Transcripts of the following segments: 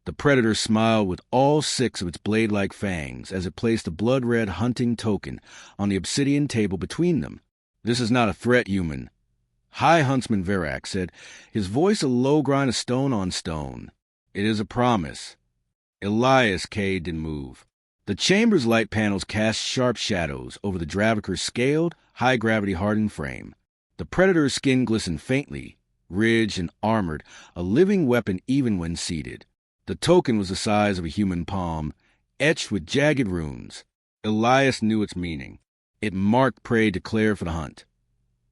The predator smiled with all 6 of its blade-like fangs as it placed a blood-red hunting token on the obsidian table between them. "This is not a threat, human," High Huntsman Verak said, his voice a low grind of stone on stone. "It is a promise." Elias K. didn't move. The chamber's light panels cast sharp shadows over the Dravaker's scaled, high-gravity hardened frame. The predator's skin glistened faintly, ridged and armored, a living weapon even when seated. The token was the size of a human palm, etched with jagged runes. Elias knew its meaning. It marked prey declared for the hunt.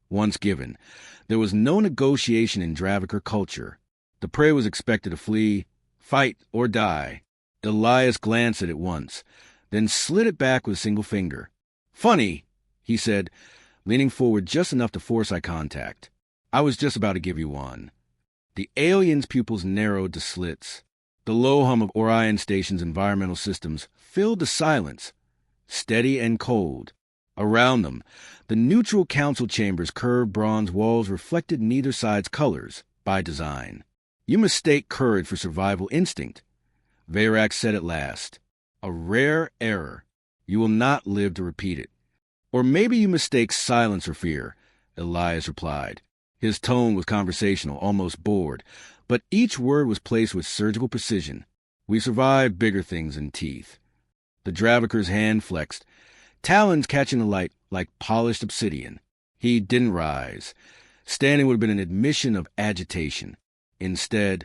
Once given, there was no negotiation in Dravaker culture. The prey was expected to flee, fight, or die. Elias glanced at it once, then slid it back with a single finger. "Funny," he said, leaning forward just enough to force eye contact. "I was just about to give you one." The alien's pupils narrowed to slits. The low hum of Orion Station's environmental systems filled the silence, steady and cold. Around them, the neutral council chamber's curved bronze walls reflected neither side's colors, by design. "You mistake courage for survival instinct," Verak said at last. "A rare error. You will not live to repeat it." "Or maybe you mistake silence for fear," Elias replied. His tone was conversational, almost bored, but each word was placed with surgical precision. "We survive bigger things than teeth." The Dravaker's hand flexed, talons catching the light like polished obsidian. He didn't rise. Standing would have been an admission of agitation. Instead,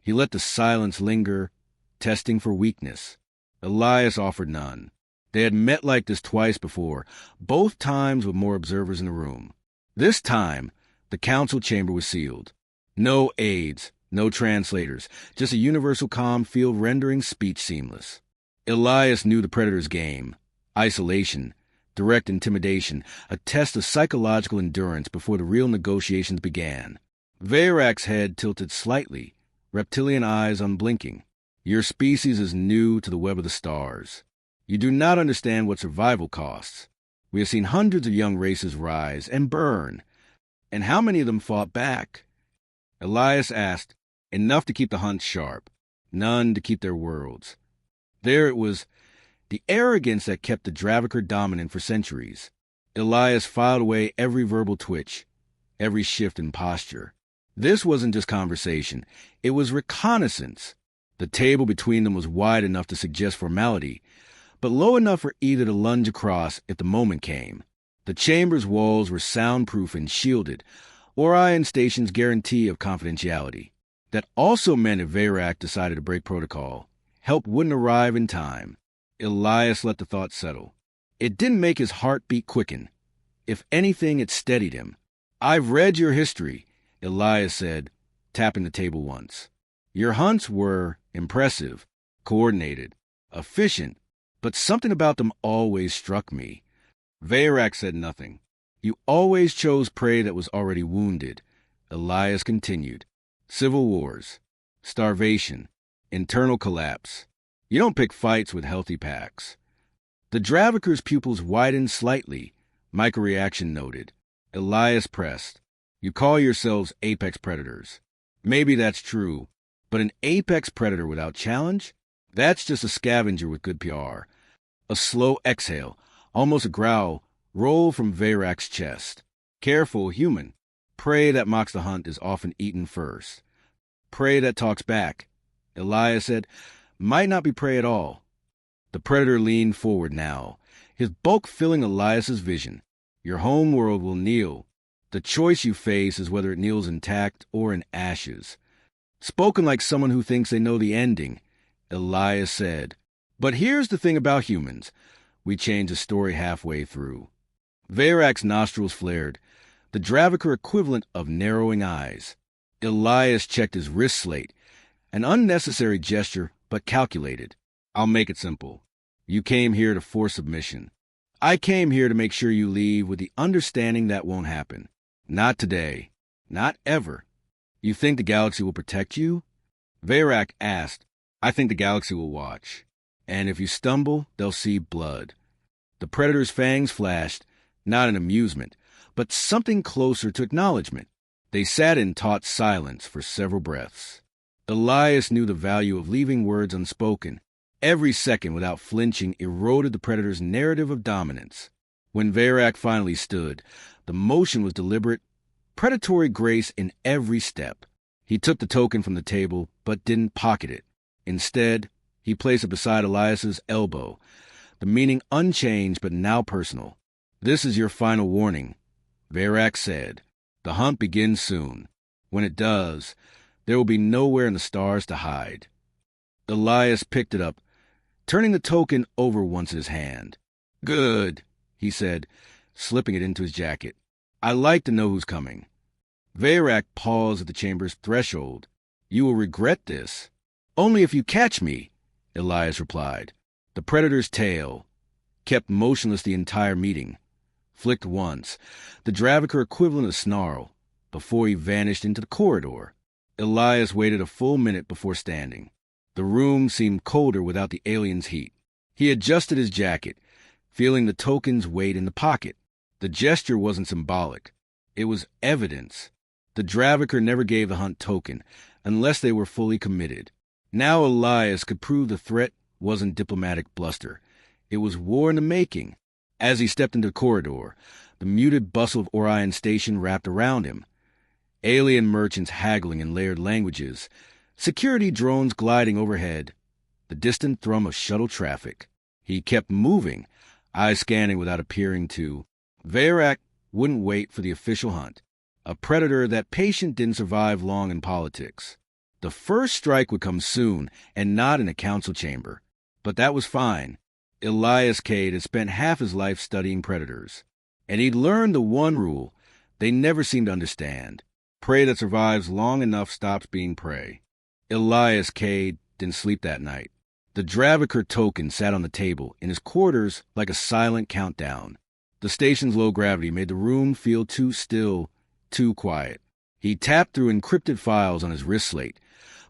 he let the silence linger, testing for weakness. Elias offered none. They had met like this twice before, both times with more observers in the room. This time, the council chamber was sealed. No aides, no translators, just a universal calm field rendering speech seamless. Elias knew the predator's game. Isolation, direct intimidation, a test of psychological endurance before the real negotiations began. Verak's head tilted slightly, reptilian eyes unblinking. "Your species is new to the web of the stars. You do not understand what survival costs. We have seen hundreds of young races rise and burn. And how many of them fought back?" Elias asked, "Enough to keep the hunt sharp, none to keep their worlds." There it was, the arrogance that kept the Dravaker dominant for centuries. Elias filed away every verbal twitch, every shift in posture. This wasn't just conversation. It was reconnaissance. The table between them was wide enough to suggest formality, but low enough for either to lunge across if the moment came. The chamber's walls were soundproof and shielded, Orion Station's guarantee of confidentiality. That also meant if Verak decided to break protocol, help wouldn't arrive in time. Elias let the thought settle. It didn't make his heartbeat quicken. If anything, it steadied him. "I've read your history," Elias said, tapping the table once. "Your hunts were impressive, coordinated, efficient, but something about them always struck me." Verak said nothing. "You always chose prey that was already wounded," Elias continued. "Civil wars, starvation, internal collapse. You don't pick fights with healthy packs." The Dravaker's pupils widened slightly, microreaction noted. Elias pressed. "You call yourselves apex predators. Maybe that's true, but an apex predator without challenge? That's just a scavenger with good PR." A slow exhale, almost a growl, rolled from Verak's chest. "Careful, human. Prey that mocks the hunt is often eaten first. Prey that talks back," Elias said, "might not be prey at all." The predator leaned forward now, his bulk filling Elias's vision. "Your home world will kneel. The choice you face is whether it kneels intact or in ashes." Spoken like someone who thinks they know the ending, Elias said, "But here's the thing about humans." We changed the story halfway through. Verak's nostrils flared, the Dravaker equivalent of narrowing eyes. Elias checked his wrist slate, an unnecessary gesture, but calculated. "I'll make it simple. You came here to force submission. I came here to make sure you leave with the understanding that won't happen. Not today. Not ever. You think the galaxy will protect you?" Verak asked. "I think the galaxy will watch. And if you stumble, they'll see blood." The predator's fangs flashed, not in amusement, but something closer to acknowledgement. They sat in taut silence for several breaths. Elias knew the value of leaving words unspoken. Every second without flinching eroded the predator's narrative of dominance. When Veyrak finally stood, the motion was deliberate, predatory grace in every step. He took the token from the table, but didn't pocket it. Instead, he placed it beside Elias's elbow, the meaning unchanged but now personal. "This is your final warning," Veyrak said. "The hunt begins soon. When it does, there will be nowhere in the stars to hide." Elias picked it up, turning the token over once in his hand. "Good," he said, slipping it into his jacket. "I like to know who's coming." Veyrak paused at the chamber's threshold. "You will regret this." "Only if you catch me," Elias replied. The predator's tail, kept motionless the entire meeting, flicked once, the Draviker equivalent of snarl, before he vanished into the corridor. Elias waited a full minute before standing. The room seemed colder without the alien's heat. He adjusted his jacket, feeling the token's weight in the pocket. The gesture wasn't symbolic. It was evidence. The Draviker never gave the hunt token, unless they were fully committed. Now Elias could prove the threat wasn't diplomatic bluster. It was war in the making. As he stepped into the corridor, the muted bustle of Orion Station wrapped around him. Alien merchants haggling in layered languages, security drones gliding overhead, the distant thrum of shuttle traffic. He kept moving, eyes scanning without appearing to. Veyrak wouldn't wait for the official hunt. A predator that patient didn't survive long in politics. The first strike would come soon, and not in a council chamber. But that was fine. Elias Cade had spent half his life studying predators, and he'd learned the one rule they never seemed to understand. Prey that survives long enough stops being prey. Elias Cade didn't sleep that night. The Draviker token sat on the table in his quarters like a silent countdown. The station's low gravity made the room feel too still, too quiet. He tapped through encrypted files on his wrist slate,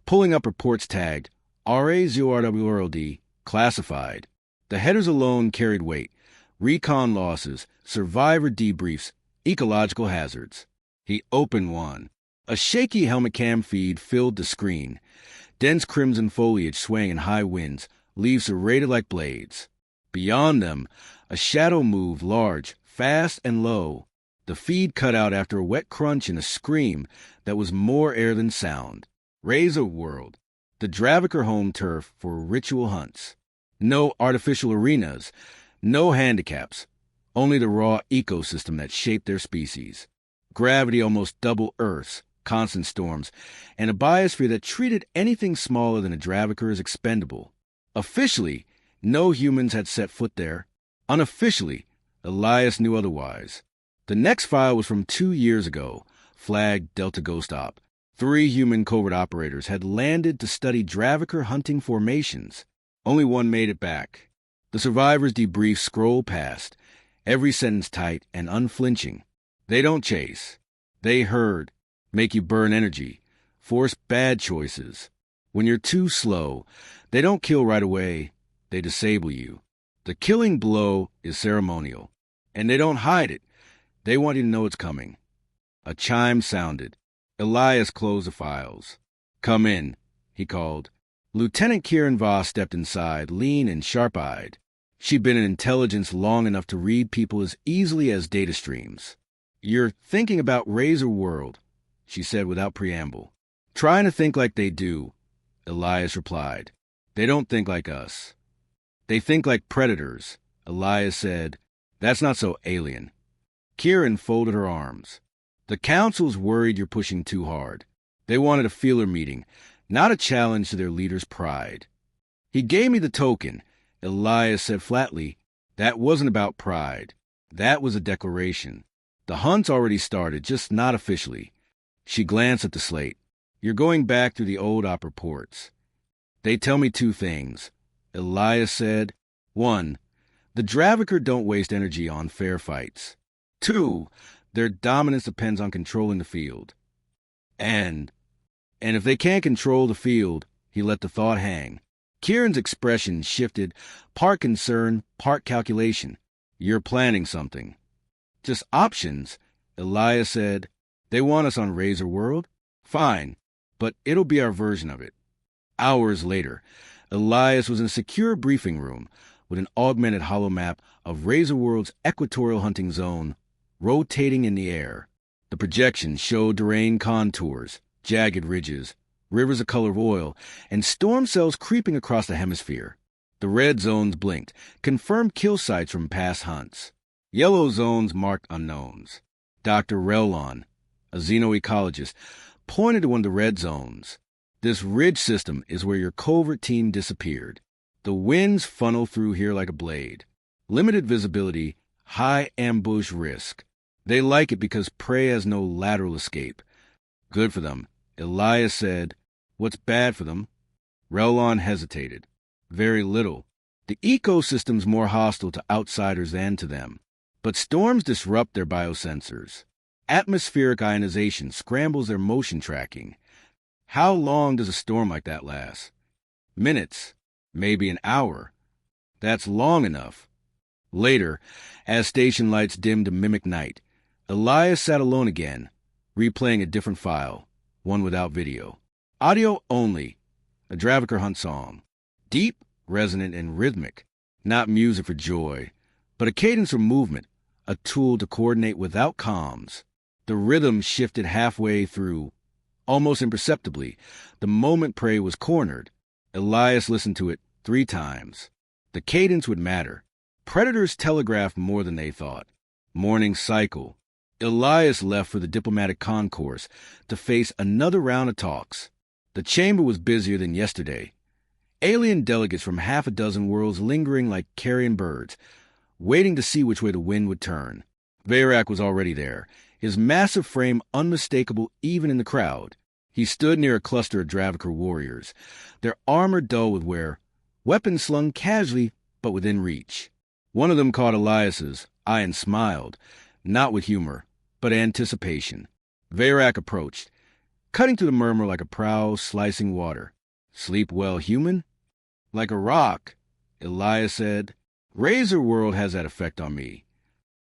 pulling up reports tagged RA0RWRLD, classified. The headers alone carried weight: recon losses, survivor debriefs, ecological hazards. He opened one. A shaky helmet cam feed filled the screen. Dense crimson foliage swaying in high winds, leaves serrated like blades. Beyond them, a shadow moved, large, fast, and low. The feed cut out after a wet crunch and a scream that was more air than sound. Razor World, the Draviker home turf for ritual hunts. No artificial arenas, no handicaps, only the raw ecosystem that shaped their species. Gravity almost double Earth's, constant storms, and a biosphere that treated anything smaller than a Draviker as expendable. Officially, no humans had set foot there. Unofficially, Elias knew otherwise. The next file was from 2 years ago, flagged Delta Ghost Op. 3 human covert operators had landed to study Draviker hunting formations. Only one made it back. The survivors' debrief scrolled past, every sentence tight and unflinching. They don't chase. They herd, make you burn energy, force bad choices. When you're too slow, they don't kill right away, they disable you. The killing blow is ceremonial, and they don't hide it. They want you to know it's coming. A chime sounded. Elias closed the files. "Come in," he called. Lieutenant Kieran Voss stepped inside, lean and sharp-eyed. She'd been in intelligence long enough to read people as easily as data streams. "You're thinking about Razor World," she said without preamble. "Trying to think like they do," Elias replied. "They don't think like us." "They think like predators," Elias said. "That's not so alien." Kieran folded her arms. "The council's worried you're pushing too hard. They wanted a feeler meeting, not a challenge to their leader's pride." "He gave me the token," Elias said flatly. "That wasn't about pride. That was a declaration. The hunt's already started, just not officially." She glanced at the slate. "You're going back through the old op reports. They tell me 2 things," Elias said. 1, the Draviker don't waste energy on fair fights. 2, their dominance depends on controlling the field. And if they can't control the field," he let the thought hang. Kieran's expression shifted, part concern, part calculation. "You're planning something." "Just options," Elias said. "They want us on Razor World? Fine, but it'll be our version of it. Hours later, Elias was in a secure briefing room with an augmented holomap of Razor World's equatorial hunting zone rotating in the air. The projection showed terrain contours, jagged ridges, rivers of color of oil, and storm cells creeping across the hemisphere. The red zones blinked, confirmed kill sites from past hunts. Yellow zones marked unknowns. Dr. Relon, a xenoecologist, pointed to one of the red zones. This ridge system is where your covert team disappeared. The winds funnel through here like a blade. Limited visibility, high ambush risk. They like it because prey has no lateral escape. Good for them, Elias said. What's bad for them? Relon hesitated. Very little. The ecosystem's more hostile to outsiders than to them. But storms disrupt their biosensors. Atmospheric ionization scrambles their motion tracking. How long does a storm like that last? Minutes, maybe an hour. That's long enough. Later, as station lights dimmed to mimic night, Elias sat alone again, replaying a different file, one without video. Audio only, a Draviker Hunt song. Deep, resonant, and rhythmic. Not music for joy, but a cadence for movement, a tool to coordinate without comms. The rhythm shifted halfway through, almost imperceptibly, the moment prey was cornered. Elias listened to it 3 times. The cadence would matter. Predators telegraphed more than they thought. Morning cycle. Elias left for the diplomatic concourse to face another round of talks. The chamber was busier than yesterday. Alien delegates from half a dozen worlds lingering like carrion birds, waiting to see which way the wind would turn. Veyrak was already there, his massive frame unmistakable even in the crowd. He stood near a cluster of Draviker warriors, their armor dull with wear, weapons slung casually but within reach. One of them caught Elias's eye and smiled, not with humor, but anticipation. Veyrak approached, cutting through the murmur like a prow slicing water. Sleep well, human? Like a rock, Elias said. Razor World has that effect on me.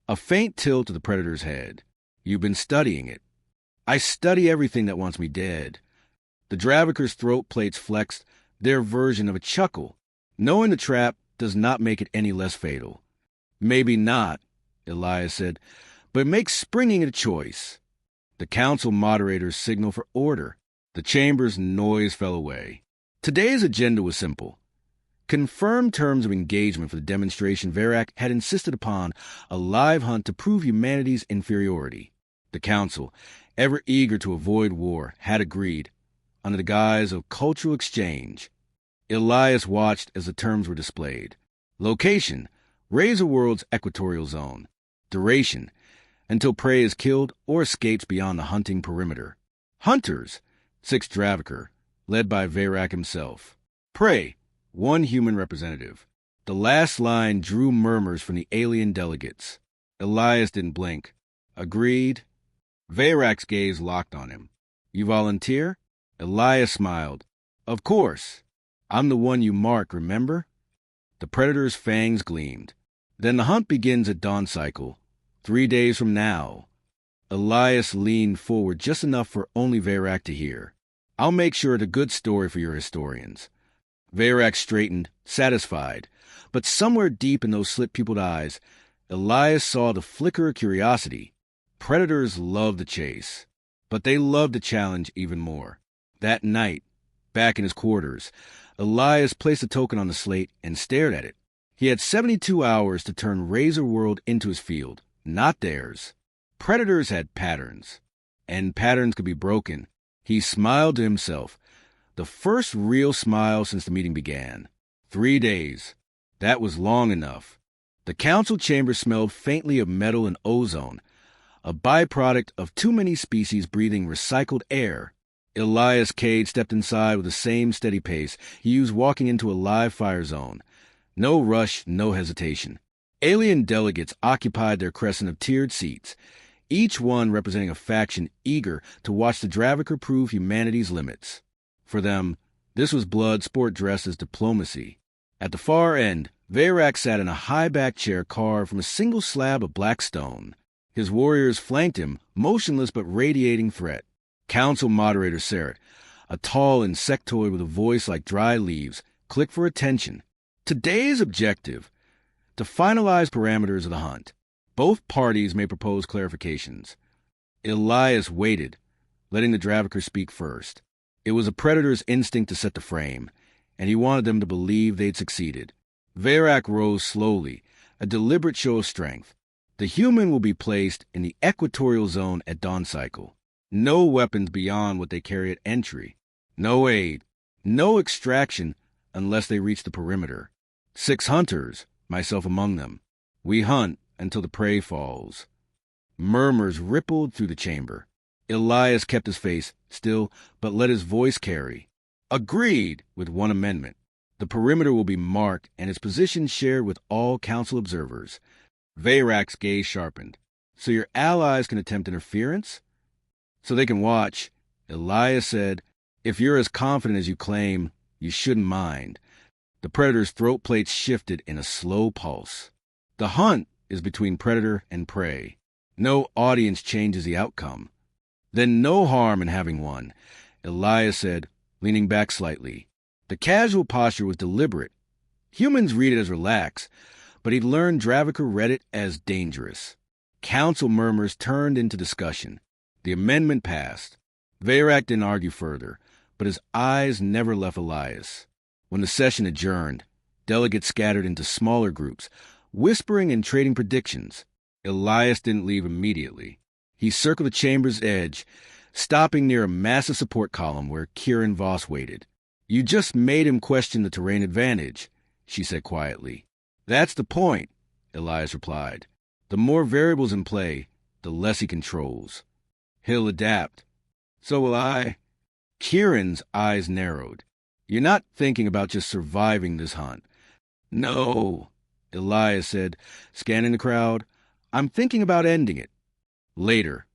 A faint tilt to the Predator's head. You've been studying it. I study everything that wants me dead. The Draviker's throat plates flexed, their version of a chuckle. Knowing the trap does not make it any less fatal. Maybe not, Elias said, but it makes springing a choice. The council moderator's signal for order. The chamber's noise fell away. Today's agenda was simple. Confirm terms of engagement for the demonstration Veyrak had insisted upon, a live hunt to prove humanity's inferiority. The council, ever eager to avoid war, had agreed, under the guise of cultural exchange. Elias watched as the terms were displayed. Location, Razor World's equatorial zone. Duration, until prey is killed or escapes beyond the hunting perimeter. Hunters, 6 Draviker, led by Veyrak himself. Prey, 1 human representative. The last line drew murmurs from the alien delegates. Elias didn't blink. Agreed. Veyrak's gaze locked on him. You volunteer? Elias smiled. Of course. I'm the one you mark, remember? The Predator's fangs gleamed. Then the hunt begins at dawn cycle, 3 days from now. Elias leaned forward just enough for only Veyrak to hear. I'll make sure it's a good story for your historians. Veyrak straightened, satisfied, but somewhere deep in those slit-pupiled eyes, Elias saw the flicker of curiosity. Predators love the chase, but they love the challenge even more. That night, back in his quarters, Elias placed a token on the slate and stared at it. He had 72 hours to turn Razor World into his field, not theirs. Predators had patterns, and patterns could be broken. He smiled to himself, the first real smile since the meeting began. 3 days. That was long enough. The council chamber smelled faintly of metal and ozone, a byproduct of too many species breathing recycled air. Elias Cade stepped inside with the same steady pace he used walking into a live fire zone. No rush, no hesitation. Alien delegates occupied their crescent of tiered seats, each one representing a faction eager to watch the Draviker prove humanity's limits. For them, this was blood sport dressed as diplomacy. At the far end, Veyrak sat in a high-backed chair carved from a single slab of black stone. His warriors flanked him, motionless but radiating threat. Council moderator Serret, a tall insectoid with a voice like dry leaves, clicked for attention. Today's objective: to finalize parameters of the hunt. Both parties may propose clarifications. Elias waited, letting the Draviker speak first. It was a predator's instinct to set the frame, and he wanted them to believe they'd succeeded. Veyrak rose slowly, a deliberate show of strength. The human will be placed in the equatorial zone at dawn cycle. No weapons beyond what they carry at entry. No aid. No extraction unless they reach the perimeter. 6 hunters, myself among them. We hunt until the prey falls. Murmurs rippled through the chamber. Elias kept his face still, but let his voice carry. Agreed, with one amendment. The perimeter will be marked and its position shared with all council observers. Veyrak's gaze sharpened. So your allies can attempt interference? So they can watch. Elias said, if you're as confident as you claim, you shouldn't mind. The predator's throat plates shifted in a slow pulse. The hunt is between predator and prey. No audience changes the outcome. Then no harm in having one, Elias said, leaning back slightly. The casual posture was deliberate. Humans read it as relaxed, but he'd learned Draviker read it as dangerous. Council murmurs turned into discussion. The amendment passed. Veyrak didn't argue further, but his eyes never left Elias. When the session adjourned, delegates scattered into smaller groups, whispering and trading predictions. Elias didn't leave immediately. He circled the chamber's edge, stopping near a massive support column where Kieran Voss waited. You just made him question the terrain advantage, she said quietly. That's the point, Elias replied. The more variables in play, the less he controls. He'll adapt. So will I. Kieran's eyes narrowed. You're not thinking about just surviving this hunt. No, Elias said, scanning the crowd. I'm thinking about ending it. Later,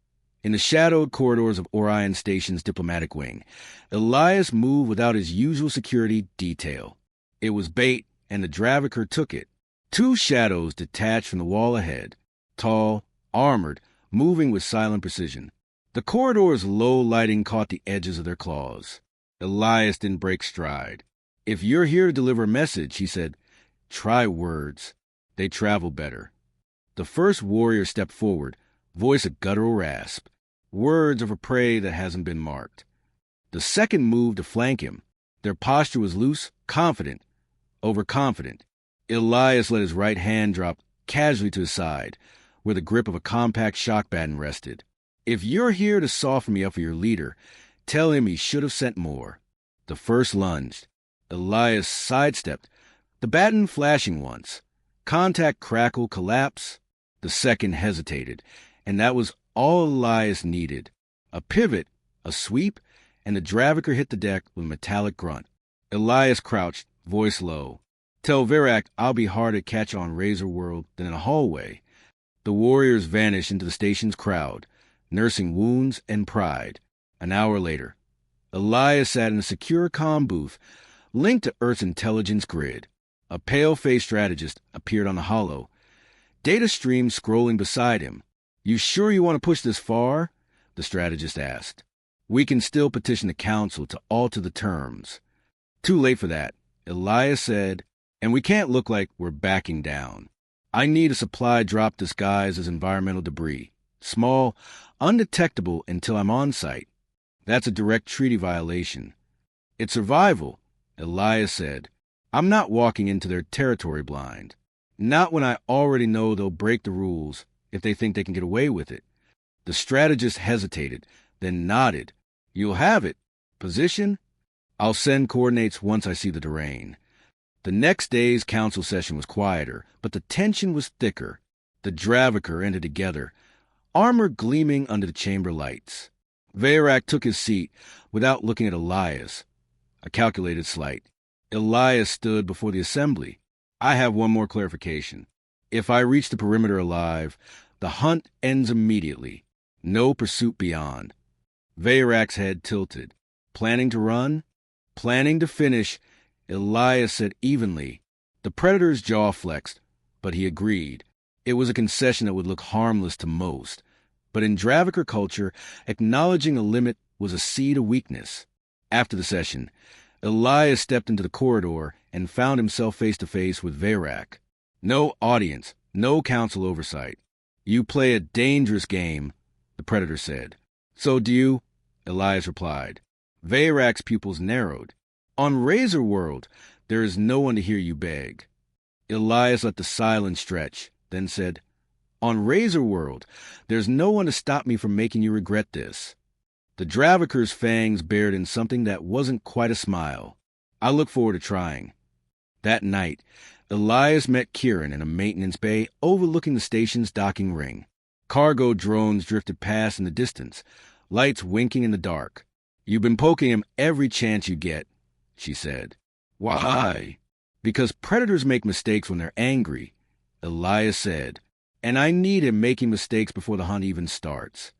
in the shadowed corridors of Orion Station's diplomatic wing, Elias moved without his usual security detail. It was bait, and the Draviker took it. 2 shadows detached from the wall ahead, tall, armored, moving with silent precision. The corridor's low lighting caught the edges of their claws. Elias didn't break stride. If you're here to deliver a message, he said, try words. They travel better. The first warrior stepped forward, voice a guttural rasp. Words of a prey that hasn't been marked. The second moved to flank him. Their posture was loose, confident, overconfident. Elias let his right hand drop casually to his side, where the grip of a compact shock baton rested. If you're here to soften me up for your leader, tell him he should have sent more. The first lunged. Elias sidestepped, the baton flashing once. Contact crackle, collapse. The second hesitated, and that was all Elias needed. A pivot, a sweep, and the Draviker hit the deck with a metallic grunt. Elias crouched, voice low. Tell Veyrak I'll be harder to catch on Razor World than in a hallway. The warriors vanished into the station's crowd, nursing wounds and pride. An hour later, Elias sat in a secure comm booth linked to Earth's intelligence grid. A pale-faced strategist appeared on the holo, data stream scrolling beside him. You sure you want to push this far? The strategist asked. We can still petition the council to alter the terms. Too late for that, Elias said, and we can't look like we're backing down. I need a supply drop disguised as environmental debris. Small, undetectable until I'm on site. That's a direct treaty violation. It's survival, Elias said. I'm not walking into their territory blind. Not when I already know they'll break the rules if they think they can get away with it. The strategist hesitated, then nodded. You'll have it. Position? I'll send coordinates once I see the terrain. The next day's council session was quieter, but the tension was thicker. The Draviker entered together, armor gleaming under the chamber lights. Veyrak took his seat without looking at Elias. A calculated slight. Elias stood before the assembly. I have one more clarification. If I reach the perimeter alive, the hunt ends immediately. No pursuit beyond. Veyrak's head tilted. Planning to run? Planning to finish, Elias said evenly. The predator's jaw flexed, but he agreed. It was a concession that would look harmless to most. But in Draviker culture, acknowledging a limit was a seed of weakness. After the session, Elias stepped into the corridor and found himself face to face with Veyrak. No audience, no council oversight. "You play a dangerous game," the Predator said. "So do you," Elias replied. Veyrak's pupils narrowed. "On Razor World, there is no one to hear you beg." Elias let the silence stretch, then said, "On Razor World, there's no one to stop me from making you regret this." The Draviker's fangs bared in something that wasn't quite a smile. "I look forward to trying." That night, Elias met Kieran in a maintenance bay overlooking the station's docking ring. Cargo drones drifted past in the distance, lights winking in the dark. "You've been poking him every chance you get," she said. "Why?" "Because predators make mistakes when they're angry," Elias said, "and I need him making mistakes before the hunt even starts."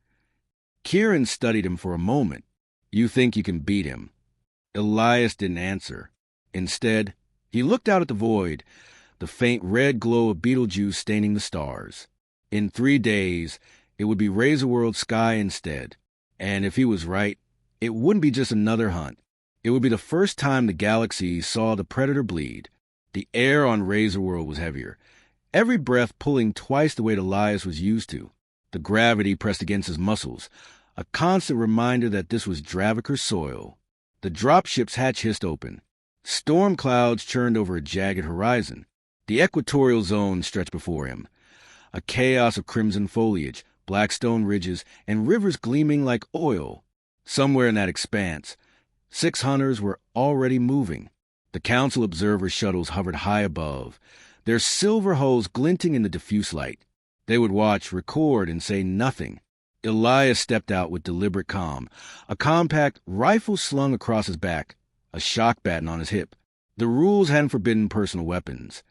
Kieran studied him for a moment. "You think you can beat him?" Elias didn't answer. Instead, he looked out at the void, the faint red glow of Betelgeuse staining the stars. In 3 days, it would be Razor World sky instead. And if he was right, it wouldn't be just another hunt. It would be the first time the galaxy saw the Predator bleed. The air on Razor World was heavier, every breath pulling twice the weight Elias was used to. The gravity pressed against his muscles, a constant reminder that this was Draviker soil. The dropship's hatch hissed open. Storm clouds churned over a jagged horizon. The equatorial zone stretched before him, a chaos of crimson foliage, black stone ridges, and rivers gleaming like oil. Somewhere in that expanse, 6 hunters were already moving. The Council observer shuttles hovered high above, their silver hulls glinting in the diffuse light. They would watch, record, and say nothing. Elias stepped out with deliberate calm, a compact rifle slung across his back, a shock baton on his hip. The rules hadn't forbidden personal weapons.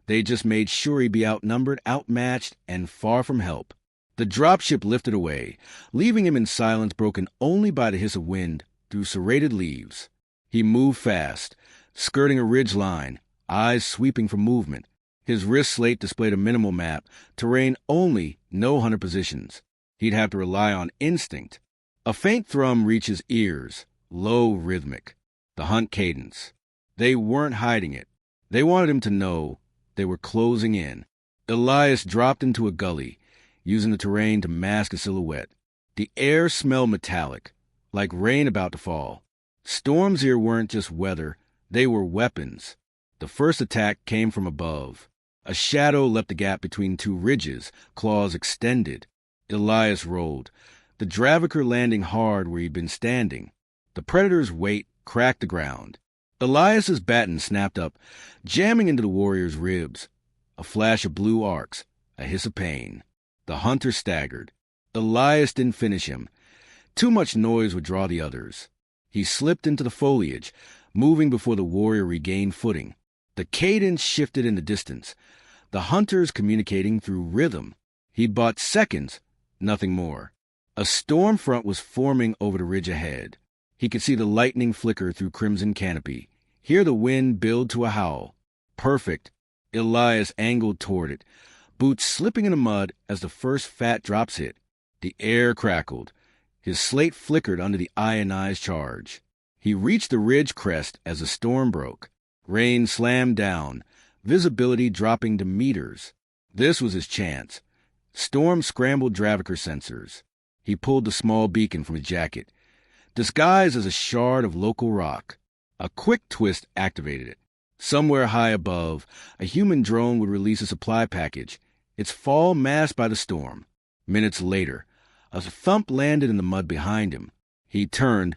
They just made sure he'd be outnumbered, outmatched, and far from help. The dropship lifted away, leaving him in silence broken only by the hiss of wind through serrated leaves. He moved fast, skirting a ridge line, eyes sweeping for movement. His wrist slate displayed a minimal map, terrain only, no hunter positions. He'd have to rely on instinct. A faint thrum reached his ears, low, rhythmic. The hunt cadence. They weren't hiding it. They wanted him to know they were closing in. Elias dropped into a gully, using the terrain to mask a silhouette. The air smelled metallic, like rain about to fall. Storms here weren't just weather, they were weapons. The first attack came from above. A shadow leapt the gap between 2 ridges, claws extended. Elias rolled, the Draviker landing hard where he'd been standing. The Predator's weight cracked the ground. Elias's baton snapped up, jamming into the warrior's ribs. A flash of blue arcs, a hiss of pain. The hunter staggered. Elias didn't finish him. Too much noise would draw the others. He slipped into the foliage, moving before the warrior regained footing. The cadence shifted in the distance, the hunters communicating through rhythm. He'd bought seconds, nothing more. A storm front was forming over the ridge ahead. He could see the lightning flicker through crimson canopy, hear the wind build to a howl. Perfect. Elias angled toward it, boots slipping in the mud as the first fat drops hit. The air crackled. His slate flickered under the ionized charge. He reached the ridge crest as the storm broke. Rain slammed down, visibility dropping to meters. This was his chance. Storm scrambled Draviker sensors. He pulled the small beacon from his jacket, disguised as a shard of local rock. A quick twist activated it. Somewhere high above, a human drone would release a supply package, its fall masked by the storm. Minutes later, a thump landed in the mud behind him. He turned,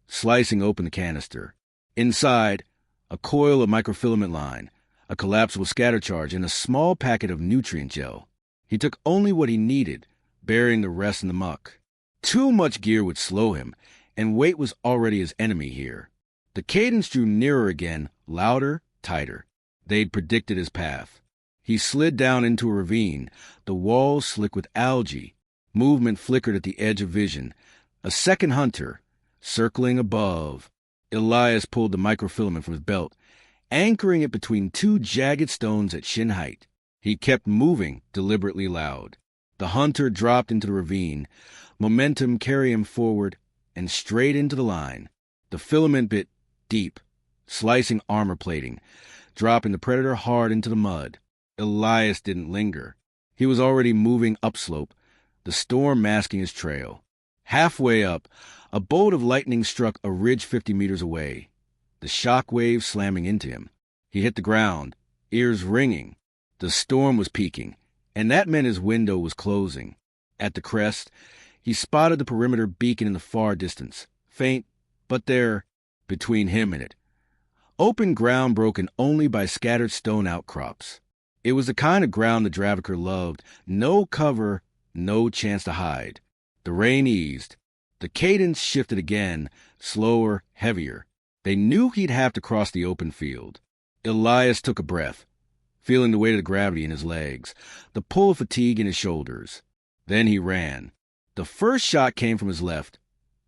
slicing open the canister. Inside, a coil of microfilament line, a collapsible scatter charge, and a small packet of nutrient gel. He took only what he needed, burying the rest in the muck. Too much gear would slow him, and weight was already his enemy here. The cadence drew nearer again, louder, tighter. They'd predicted his path. He slid down into a ravine, the walls slick with algae. Movement flickered at the edge of vision. A second hunter, circling above. Elias pulled the microfilament from his belt, anchoring it between 2 jagged stones at shin height. He kept moving, deliberately loud. The hunter dropped into the ravine, momentum carrying him forward and straight into the line. The filament bit deep, slicing armor plating, dropping the predator hard into the mud. Elias didn't linger. He was already moving upslope, the storm masking his trail. Halfway up, a bolt of lightning struck a ridge 50 meters away, the shock wave slamming into him. He hit the ground, ears ringing. The storm was peaking, and that meant his window was closing. At the crest, he spotted the perimeter beacon in the far distance, faint, but there, between him and it. Open ground broken only by scattered stone outcrops. It was the kind of ground the Dravaker loved. No cover, no chance to hide. The rain eased. The cadence shifted again, slower, heavier. They knew he'd have to cross the open field. Elias took a breath, feeling the weight of the gravity in his legs, the pull of fatigue in his shoulders. Then he ran. The first shot came from his left,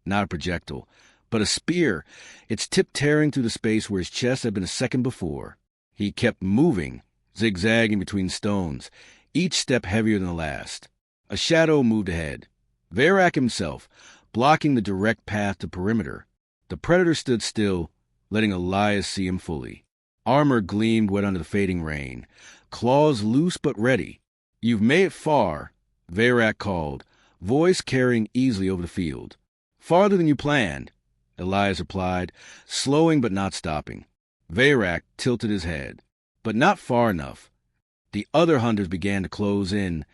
not a projectile, but a spear, its tip tearing through the space where his chest had been a second before. He kept moving, zigzagging between stones, each step heavier than the last. A shadow moved ahead. Verak himself, blocking the direct path to perimeter. The predator stood still, letting Elias see him fully. Armor gleamed wet under the fading rain, claws loose but ready. "You've made it far," Verak called, voice carrying easily over the field. "Farther than you planned," Elias replied, slowing but not stopping. Verak tilted his head, but not far enough. The other hunters began to close in,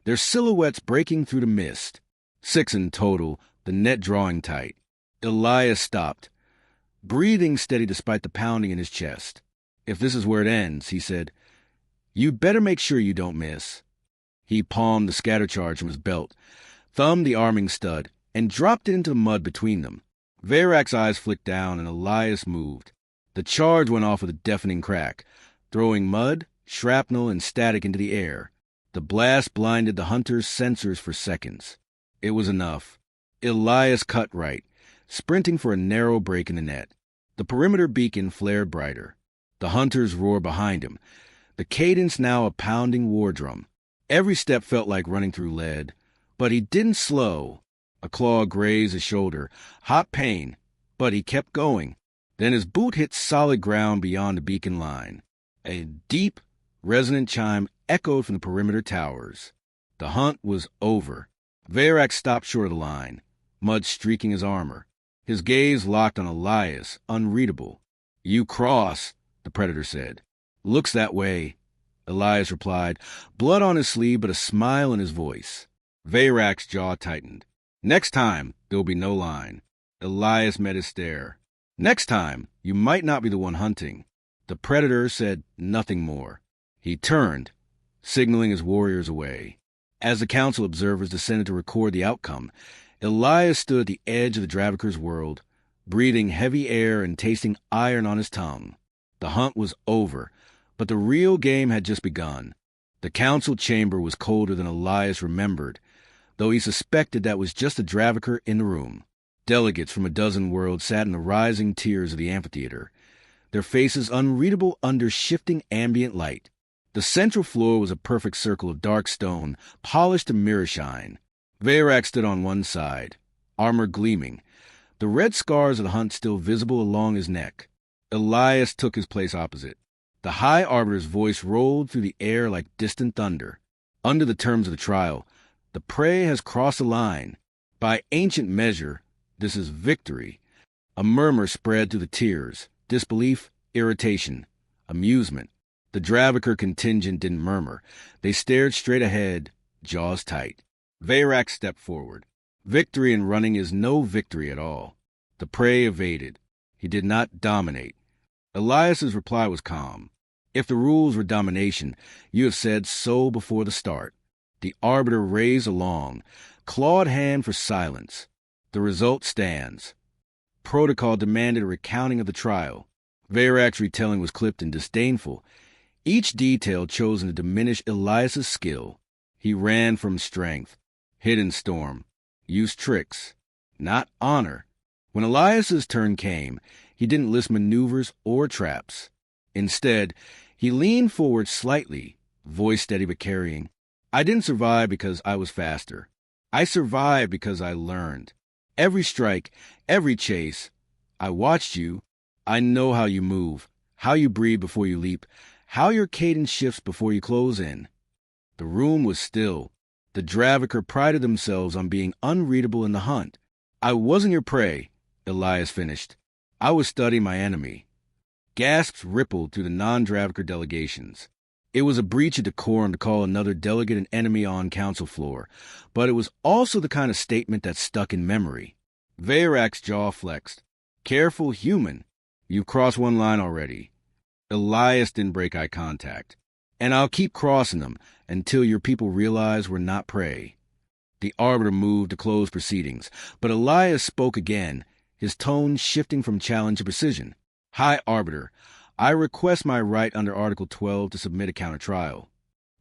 their silhouettes breaking through the mist. 6 in total, the net drawing tight. Elias stopped, breathing steady despite the pounding in his chest. "If this is where it ends," he said, "you'd better make sure you don't miss." He palmed the scatter charge from his belt, thumbed the arming stud, and dropped it into the mud between them. Verak's eyes flicked down, and Elias moved. The charge went off with a deafening crack, throwing mud, shrapnel, and static into the air. The blast blinded the hunter's sensors for seconds. It was enough. Elias cut right, sprinting for a narrow break in the net. The perimeter beacon flared brighter. The hunters roared behind him, the cadence now a pounding war drum. Every step felt like running through lead, but he didn't slow. A claw grazed his shoulder, hot pain, but he kept going. Then his boot hit solid ground beyond the beacon line. A deep, resonant chime echoed from the perimeter towers. The hunt was over. Verak stopped short of the line, mud streaking his armor. His gaze locked on Elias, unreadable. "You cross," the predator said. "Looks that way," Elias replied, blood on his sleeve but a smile in his voice. Verak's jaw tightened. "Next time, there'll be no line." Elias met his stare. "Next time, you might not be the one hunting." The predator said nothing more. He turned, signaling his warriors away. As the council observers descended to record the outcome, Elias stood at the edge of the Dravaker's world, breathing heavy air and tasting iron on his tongue. The hunt was over, but the real game had just begun. The council chamber was colder than Elias remembered, though he suspected that was just the Dravaker in the room. Delegates from a dozen worlds sat in the rising tiers of the amphitheater, their faces unreadable under shifting ambient light. The central floor was a perfect circle of dark stone, polished to mirror shine. Verak stood on one side, armor gleaming, the red scars of the hunt still visible along his neck. Elias took his place opposite. The High Arbiter's voice rolled through the air like distant thunder. "Under the terms of the trial, the prey has crossed the line. By ancient measure, this is victory." A murmur spread through the tiers, disbelief, irritation, amusement. The Dravaker contingent didn't murmur. They stared straight ahead, jaws tight. Verak stepped forward. Victory in running is no victory at all. The prey evaded. He did not dominate. Elias's reply was calm. "If the rules were domination, you have said so before the start." The Arbiter raised a long, clawed hand for silence. "The result stands." Protocol demanded a recounting of the trial. Verak's retelling was clipped and disdainful, each detail chosen to diminish Elias's skill. He ran from strength, hid in storm, used tricks, not honor. When Elias's turn came, he didn't list maneuvers or traps. Instead, he leaned forward slightly, voice steady but carrying. "I didn't survive because I was faster. I survived because I learned. Every strike, every chase, I watched you. I know how you move, how you breathe before you leap, how your cadence shifts before you close in. The room was still. The Dravaker prided themselves on being unreadable in the hunt. I wasn't your prey, Elias finished. I was studying my enemy. Gasps rippled through the non-Dravaker delegations. It was a breach of decorum to call another delegate an enemy on council floor, but it was also the kind of statement that stuck in memory. Veyrak's jaw flexed. Careful, human. You've crossed one line already. Elias didn't break eye contact. And I'll keep crossing them until your people realize we're not prey. The Arbiter moved to close proceedings, but Elias spoke again, his tone shifting from challenge to precision. High Arbiter, I request my right under Article 12 to submit a counter-trial.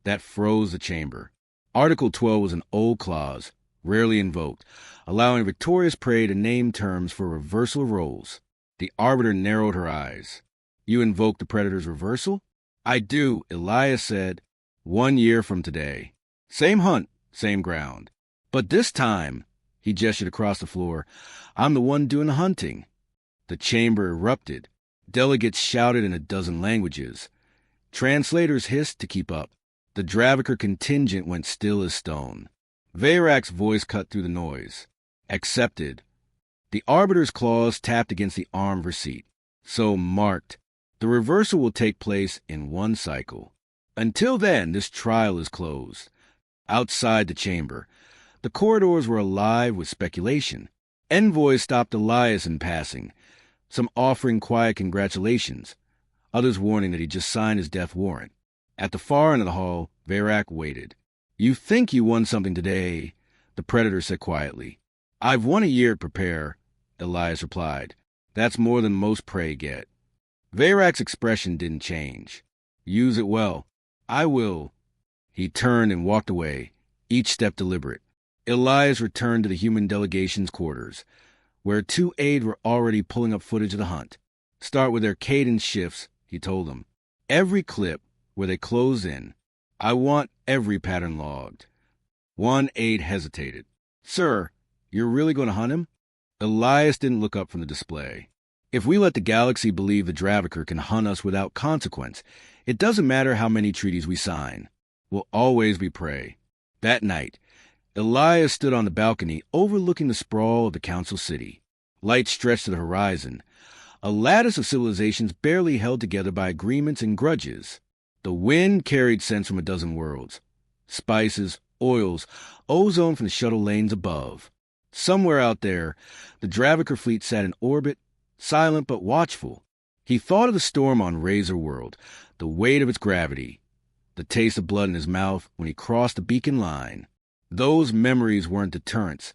That froze the chamber. Article 12 was an old clause, rarely invoked, allowing victorious prey to name terms for reversal of roles. The Arbiter narrowed her eyes. You invoke the Predator's reversal? I do, Elias said. 1 year from today. Same hunt, same ground. But this time, he gestured across the floor, I'm the one doing the hunting. The chamber erupted. Delegates shouted in a dozen languages. Translators hissed to keep up. The Dravaker contingent went still as stone. Veyrak's voice cut through the noise. Accepted. The Arbiter's claws tapped against the arm of her seat. So marked. The reversal will take place in one cycle. Until then, this trial is closed. Outside the chamber, the corridors were alive with speculation. Envoys stopped Elias in passing, some offering quiet congratulations, others warning that he just signed his death warrant. At the far end of the hall, Veyrak waited. You think you won something today, the Predator said quietly. I've won a year to prepare, Elias replied. That's more than most prey get. Veyrak's expression didn't change. Use it well. I will. He turned and walked away, each step deliberate. Elias returned to the human delegation's quarters, where 2 aides were already pulling up footage of the hunt. Start with their cadence shifts, he told them. Every clip where they close in. I want every pattern logged. One aide hesitated. Sir, you're really going to hunt him? Elias didn't look up from the display. If we let the galaxy believe the Dravaker can hunt us without consequence, it doesn't matter how many treaties we sign. We'll always be prey. That night, Elias stood on the balcony overlooking the sprawl of the council city. Light stretched to the horizon, a lattice of civilizations barely held together by agreements and grudges. The wind carried scents from a dozen worlds. Spices, oils, ozone from the shuttle lanes above. Somewhere out there, the Dravaker fleet sat in orbit, silent but watchful. He thought of the storm on Razor World, the weight of its gravity, the taste of blood in his mouth when he crossed the beacon line. Those memories weren't deterrents.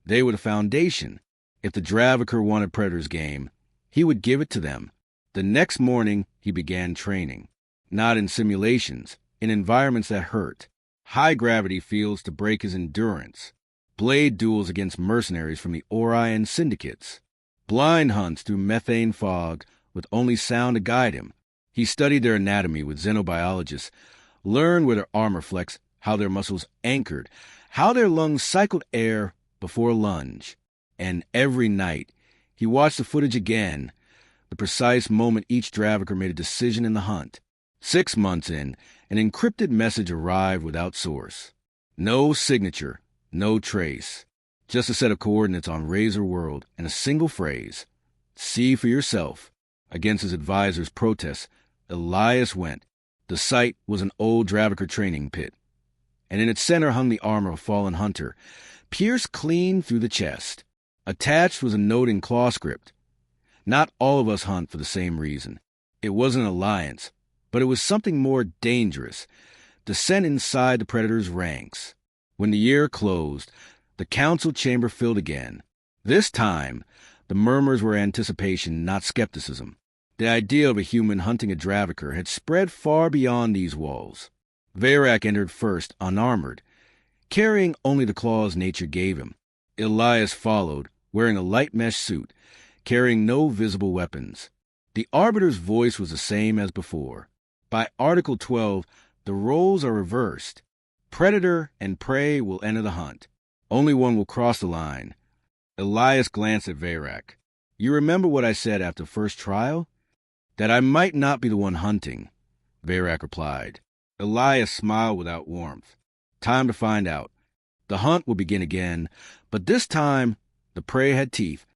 They were the foundation. If the Dravaker wanted Predator's game, he would give it to them. The next morning, he began training. Not in simulations, in environments that hurt. High-gravity fields to break his endurance. Blade duels against mercenaries from the Orion syndicates. Blind hunts through methane fog with only sound to guide him. He studied their anatomy with xenobiologists, learned where their armor flexed, how their muscles anchored, how their lungs cycled air before a lunge. And every night, he watched the footage again, the precise moment each Dravaker made a decision in the hunt. 6 months in, an encrypted message arrived without source. No signature, no trace. Just a set of coordinates on Razor World and a single phrase. See for yourself. Against his advisor's protests, Elias went. The site was an old Dravaker training pit, and in its center hung the armor of a fallen hunter, pierced clean through the chest. Attached was a note in claw script. Not all of us hunt for the same reason. It wasn't an alliance, but it was something more dangerous. Descent inside the Predator's ranks. When the year closed, the council chamber filled again. This time, the murmurs were anticipation, not skepticism. The idea of a human hunting a Dravaker had spread far beyond these walls. Veyrak entered first, unarmored, carrying only the claws nature gave him. Elias followed, wearing a light mesh suit, carrying no visible weapons. The Arbiter's voice was the same as before. By Article 12, the roles are reversed. Predator and prey will enter the hunt. Only one will cross the line. Elias glanced at Veyrak. You remember what I said after first trial? That I might not be the one hunting, Verak replied. Elias smiled without warmth. Time to find out. The hunt would begin again, but this time the prey had teeth,